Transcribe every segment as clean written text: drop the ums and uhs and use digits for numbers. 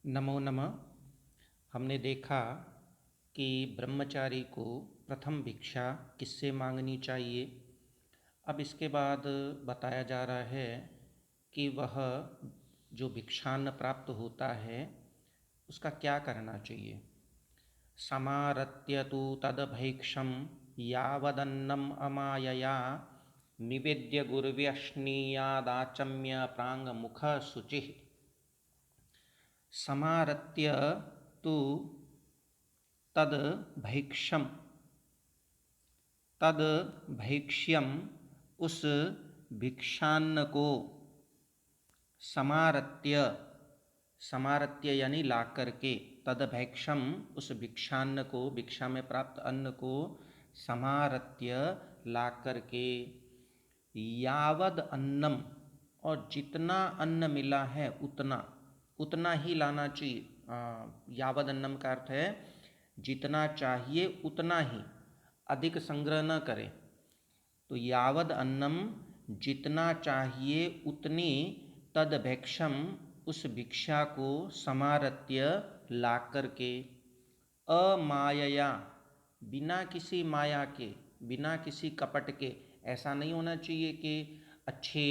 नमो नमः। हमने देखा कि ब्रह्मचारी को प्रथम भिक्षा किससे मांगनी चाहिए। अब इसके बाद बताया जा रहा है कि वह जो भिक्षान्न प्राप्त होता है उसका क्या करना चाहिए। समारत्य तु तदभैक्षं यावदन्नम अमायया निवेद्य गुरुव्यश्नीयादाचम्य प्रांगमुख शुचिः। समारत्य तु तद भैक्षम तद भैक्ष्यम उस भिक्षान्न को समारत्य समारत्य यानी ला करके तद भैक्षम उस भिक्षान्न को भिक्षा में प्राप्त अन्न को समारत्य ला करके यावद अन्नम और जितना अन्न मिला है उतना उतना ही लाना चाहिए। यावद अन्नम का अर्थ है जितना चाहिए उतना ही, अधिक संग्रह न करें। तो यावद अन्नम जितना चाहिए उतनी तद भैक्षम उस भिक्षा को समारत्य ला करके अमायया बिना किसी माया के बिना किसी कपट के। ऐसा नहीं होना चाहिए कि अच्छी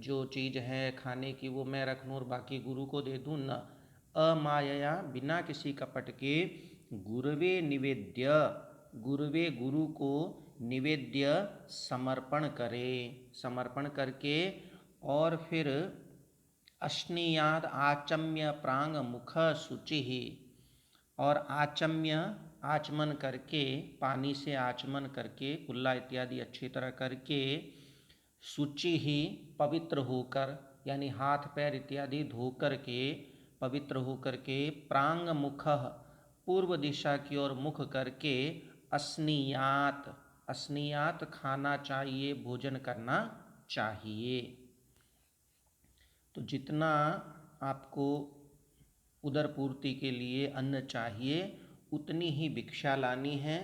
जो चीज़ है खाने की वो मैं रख लूँ और बाकी गुरु को दे दूँ, न। अमायया बिना किसी कपट के गुरुवे निवेद्य गुरुवे गुरु को निवेद्य समर्पण करे, समर्पण करके और फिर अश्नीयाद आचम्य प्रांग मुख शुचि ही और आचम्य आचमन करके पानी से आचमन करके कुल्ला इत्यादि अच्छी तरह करके शुचि ही पवित्र होकर यानी हाथ पैर इत्यादि धोकर के पवित्र होकर के प्रांग मुख पूर्व दिशा की ओर मुख करके अस्नीयात अस्नीयात खाना चाहिए, भोजन करना चाहिए। तो जितना आपको उदर पूर्ति के लिए अन्न चाहिए उतनी ही भिक्षा लानी है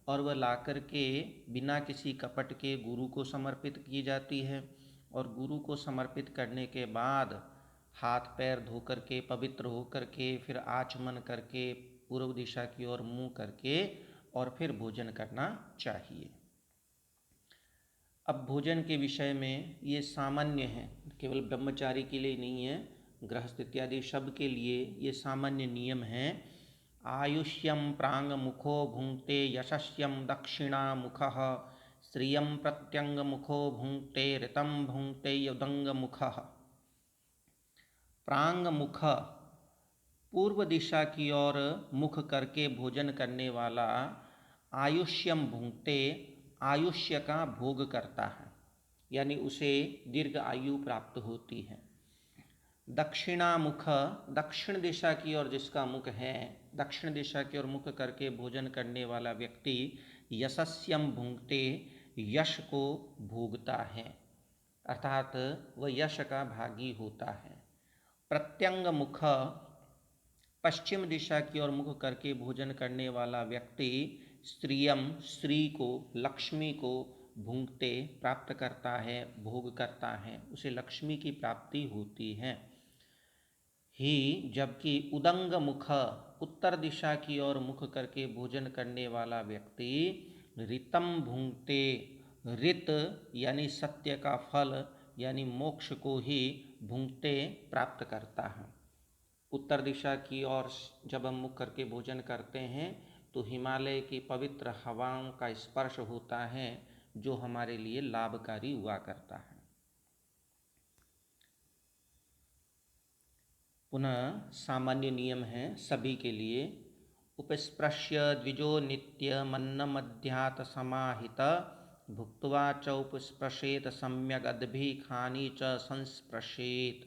और वह लाकर के बिना किसी कपट के गुरु को समर्पित की जाती है। और गुरु को समर्पित करने के बाद हाथ पैर धो करके पवित्र होकर के फिर आचमन करके पूर्व दिशा की ओर मुँह करके और फिर भोजन करना चाहिए। अब भोजन के विषय में ये सामान्य है, केवल ब्रह्मचारी के लिए नहीं है, गृहस्थ इत्यादि सब के लिए ये सामान्य नियम है। आयुष्यम प्रांग मुखो भुंक्ते यशस्यम दक्षिणा मुखः श्रियम प्रत्यंग मुखो भुंक्ते ऋतम भुंक्ते युदंग मुखः। प्रांग मुख पूर्व दिशा की ओर मुख करके भोजन करने वाला आयुष्यम भुंक्ते आयुष्य का भोग करता है, यानी उसे दीर्घ आयु प्राप्त होती है। दक्षिणा मुख दक्षिण दिशा की ओर जिसका मुख है, दक्षिण दिशा की ओर मुख करके भोजन करने वाला व्यक्ति यशस्यम भुंक्ते यश को भोगता है, अर्थात वह यश का भागी होता है। प्रत्यंग मुख पश्चिम दिशा की ओर मुख करके भोजन करने वाला व्यक्ति स्त्रियम स्त्री को लक्ष्मी को भुंक्ते प्राप्त करता है, भोग करता है, उसे लक्ष्मी की प्राप्ति होती है ही। जबकि उदंग मुख उत्तर दिशा की ओर मुख करके भोजन करने वाला व्यक्ति ऋतम भुंक्ते ऋत यानी सत्य का फल यानी मोक्ष को ही भुंक्ते प्राप्त करता है। उत्तर दिशा की ओर जब हम मुख करके भोजन करते हैं तो हिमालय की पवित्र हवाओं का स्पर्श होता है जो हमारे लिए लाभकारी हुआ करता है। पुनः सामान्य नियम है सभी के लिए। उपस्पृश्य द्विजो नित्यमन्नमध्यात समाहित भुक्त्वा च उपस्पृशेत सम्यगद्भि खानी च संस्पृशेत।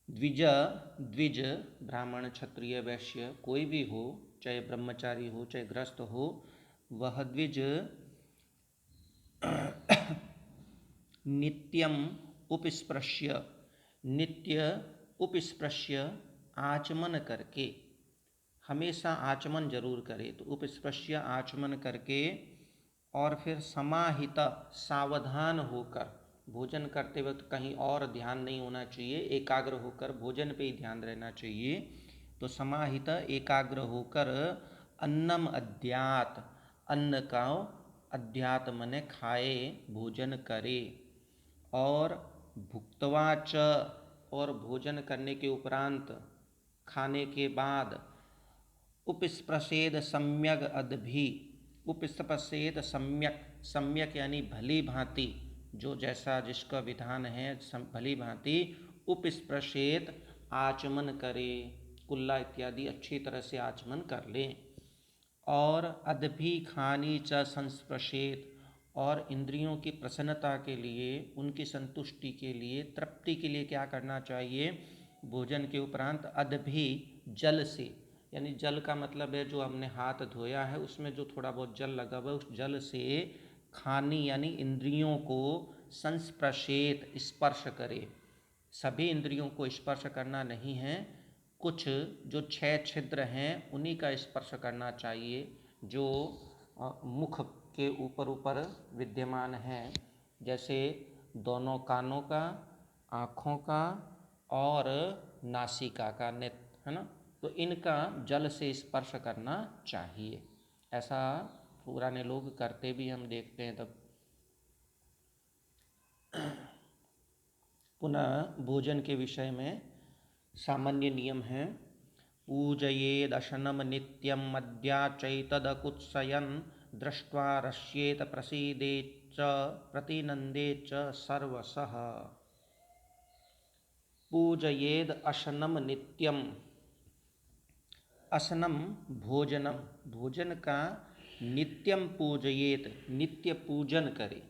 द्विज ब्राह्मण क्षत्रिय वैश्य कोई भी हो, चाहे ब्रह्मचारी हो चाहे गृहस्थ हो, वह द्विज नित्यम उपस्पृश्य नित्य उपस्पृश्य आचमन करके, हमेशा आचमन जरूर करे। तो उपस्पृश्य आचमन करके और फिर समाहित सावधान होकर भोजन करते वक्त कहीं और ध्यान नहीं होना चाहिए, एकाग्र होकर भोजन पे ही ध्यान रहना चाहिए। तो समाहित एकाग्र होकर अन्नम अद्यात, अन्न का अद्यात मने खाए, भोजन करे। और भुक्त्वा च, और भोजन करने के उपरांत, खाने के बाद, उपस्पृशेद सम्यक अदभि, उपस्पृशेद सम्यक, सम्यक यानी भली भांति, जो जैसा जिसका विधान है भली भांति, उपस्पृशेद आचमन करे, कुल्ला इत्यादि अच्छी तरह से आचमन कर लें। और अदभि खानी च संस्पृशेत, और इंद्रियों की प्रसन्नता के लिए, उनकी संतुष्टि के लिए, तृप्ति के लिए क्या करना चाहिए, भोजन के उपरांत अदभि जल से, यानी जल का मतलब है जो हमने हाथ धोया है उसमें जो थोड़ा बहुत जल लगा हुआ है, उस जल से खानी यानी इंद्रियों को संस्पृशेत स्पर्श करे। सभी इंद्रियों को स्पर्श करना नहीं है, कुछ जो 6 छिद्र हैं उन्हीं का स्पर्श करना चाहिए, जो मुख के ऊपर ऊपर विद्यमान हैं, जैसे दोनों कानों का, आँखों का और नासिका का नेत्र, है ना। तो इनका जल से स्पर्श करना चाहिए। ऐसा पुराने लोग करते भी हम देखते हैं। तब पुनः भोजन के विषय में सामान्य नियम है। पूजयेदशनम नित्यम मद्याचैतदकुत्सयन् दृष्ट्वा रश्येत प्रसीदेच्च प्रतिनन्देच्च सर्वशः। पूजयेद अशनम नित्यम, अशनम भोजनम, भोजन का, नित्यम पूजयेत नित्य पूजन करे।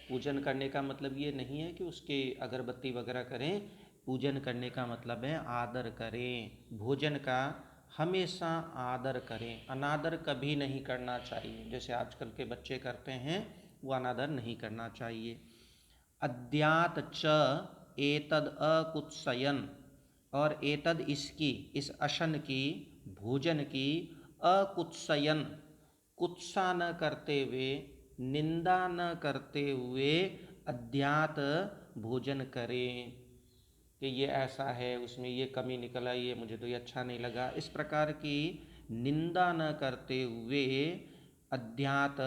पूजन करने का मतलब ये नहीं है कि उसके अगरबत्ती वगैरह करें, पूजन करने का मतलब है आदर करें, भोजन का हमेशा आदर करें, अनादर कभी नहीं करना चाहिए, जैसे आजकल के बच्चे करते हैं वो अनादर नहीं करना चाहिए। अद्यात च एतद अकुत्सयन, और एतद इसकी, इस अशन की, भोजन की, अकुत्सयन कुत्सा न करते हुए, निंदा न करते हुए, अद्यात भोजन करें कि ये ऐसा है, उसमें ये कमी निकल आई है, मुझे तो ये अच्छा नहीं लगा, इस प्रकार की निंदा न करते हुए अद्यात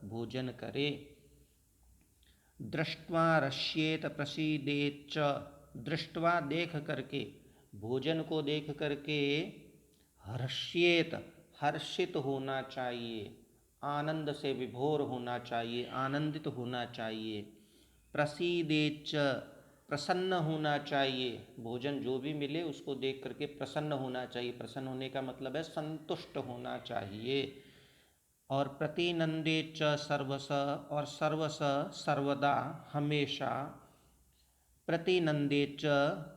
भोजन करे। दृष्ट्वा रश्येत प्रसीदेच्च, दृष्ट्वा देख करके, भोजन को देख करके, हर्ष्येत हर्षित होना चाहिए, आनंद से विभोर होना चाहिए, आनंदित होना चाहिए। प्रसीदेच्च प्रसन्न होना चाहिए, भोजन जो भी मिले उसको देख करके प्रसन्न होना चाहिए, प्रसन्न होने का मतलब है संतुष्ट होना चाहिए। और प्रतिनंदे च सर्वस, और सर्वस सर्वदा हमेशा, प्रतिनंदे च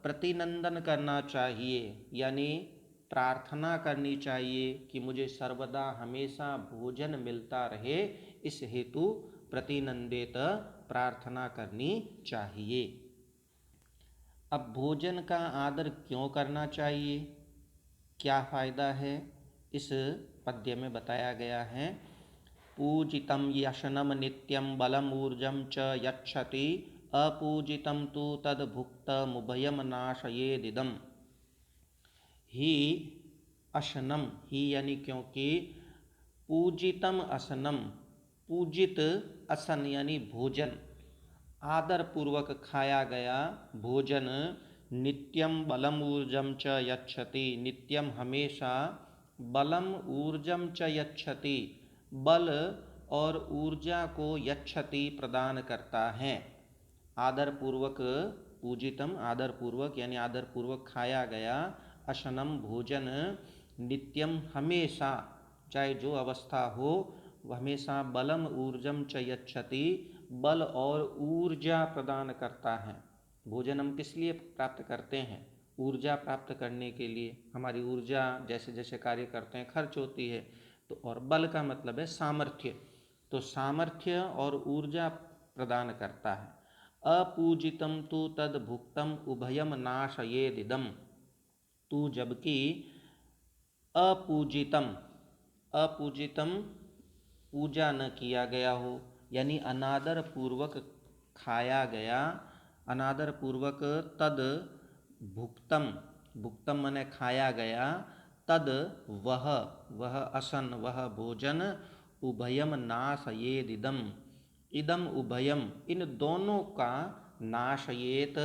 प्रतिनंदन करना चाहिए, यानी प्रार्थना करनी चाहिए कि मुझे सर्वदा हमेशा भोजन मिलता रहे, इस हेतु प्रतिनंदेत प्रार्थना करनी चाहिए। अब भोजन का आदर क्यों करना चाहिए, क्या फायदा है, इस पद्य में बताया गया है। पूजितं यशनं नित्यं बलमूर्जं च यच्छति, अपूजितं तु तद्भुक्तमुभयं नाशयेदिदम्। ही अशनम, ही यानी क्योंकि, पूजितम असनम, पूजित असन यानी भोजन, आदर पूर्वक खाया गया भोजन, नित्यम बलम ऊर्जम च यच्छति, नित्यम हमेशा, बलम ऊर्जम च यच्छति बल और ऊर्जा को, यच्छति प्रदान करता है। आदर पूर्वक पूजितम, आदर पूर्वक यानी आदर पूर्वक खाया गया, अशनम भोजन, नित्यम हमेशा, चाहे जो अवस्था हो वह हमेशा, बलम ऊर्जम च यच्छति बल और ऊर्जा प्रदान करता है। भोजन हम किस लिए प्राप्त करते हैं, ऊर्जा प्राप्त करने के लिए, हमारी ऊर्जा जैसे जैसे कार्य करते हैं खर्च होती है। तो और बल का मतलब है सामर्थ्य, तो सामर्थ्य और ऊर्जा प्रदान करता है। अपूजितम तु तद भुक्तम उभयम नाशयेदिदम, तू जबकि अपूजितम, अपूजितम पूजा न किया गया हो, यानी अनादर पूर्वक खाया गया, अनादर पूर्वक तद भुक्तम, भुक्तम माने खाया गया, तद वह असन वह भोजन, उभयम नाशयेदिदम, इदम उभयम इन दोनों का, नाशयेत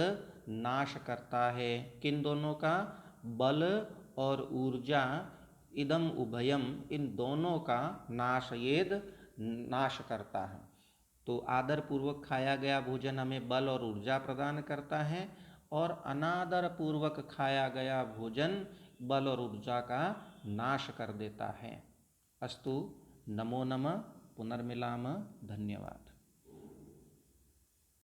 नाश करता है, किन दोनों का, बल और ऊर्जा, इदम उभयम इन दोनों का, नाशयेद नाश करता है। तो आदर पूर्वक खाया गया भोजन हमें बल और ऊर्जा प्रदान करता है, और अनादर पूर्वक खाया गया भोजन बल और ऊर्जा का नाश कर देता है। अस्तु, नमो नमः, पुनर्मिलामः, धन्यवाद।